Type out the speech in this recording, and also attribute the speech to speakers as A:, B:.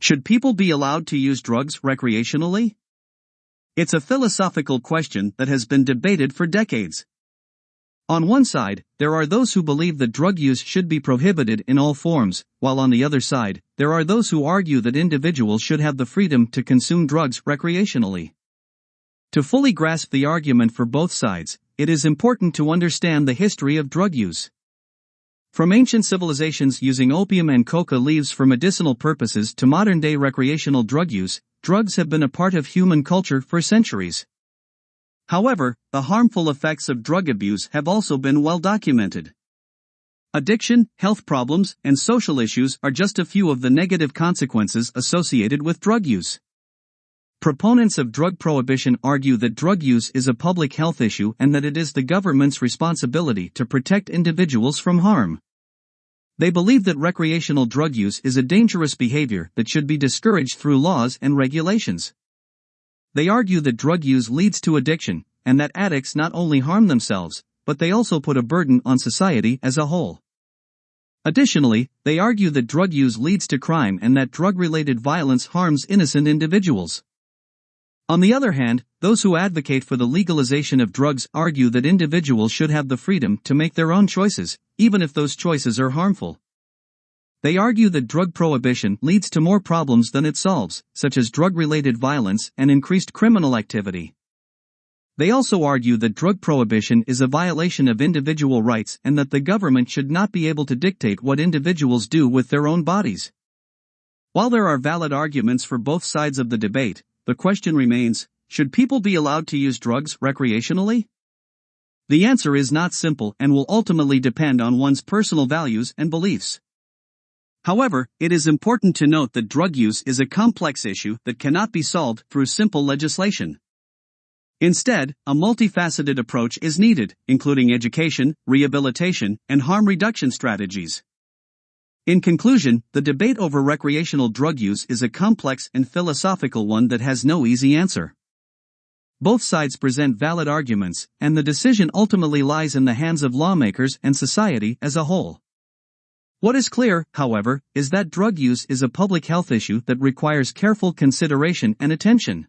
A: Should people be allowed to use drugs recreationally? It's a philosophical question that has been debated for decades. On one side, there are those who believe that drug use should be prohibited in all forms, while on the other side, there are those who argue that individuals should have the freedom to consume drugs recreationally. To fully grasp the argument for both sides, it is important to understand the history of drug use. From ancient civilizations using opium and coca leaves for medicinal purposes to modern-day recreational drug use, drugs have been a part of human culture for centuries. However, the harmful effects of drug abuse have also been well documented. Addiction, health problems, and social issues are just a few of the negative consequences associated with drug use. Proponents of drug prohibition argue that drug use is a public health issue and that it is the government's responsibility to protect individuals from harm. They believe that recreational drug use is a dangerous behavior that should be discouraged through laws and regulations. They argue that drug use leads to addiction, and that addicts not only harm themselves, but they also put a burden on society as a whole. Additionally, they argue that drug use leads to crime and that drug-related violence harms innocent individuals. On the other hand, those who advocate for the legalization of drugs argue that individuals should have the freedom to make their own choices, even if those choices are harmful. They argue that drug prohibition leads to more problems than it solves, such as drug-related violence and increased criminal activity. They also argue that drug prohibition is a violation of individual rights and that the government should not be able to dictate what individuals do with their own bodies. While there are valid arguments for both sides of the debate, the question remains, should people be allowed to use drugs recreationally? The answer is not simple and will ultimately depend on one's personal values and beliefs. However, it is important to note that drug use is a complex issue that cannot be solved through simple legislation. Instead, a multifaceted approach is needed, including education, rehabilitation, and harm reduction strategies. In conclusion, the debate over recreational drug use is a complex and philosophical one that has no easy answer. Both sides present valid arguments, and the decision ultimately lies in the hands of lawmakers and society as a whole. What is clear, however, is that drug use is a public health issue that requires careful consideration and attention.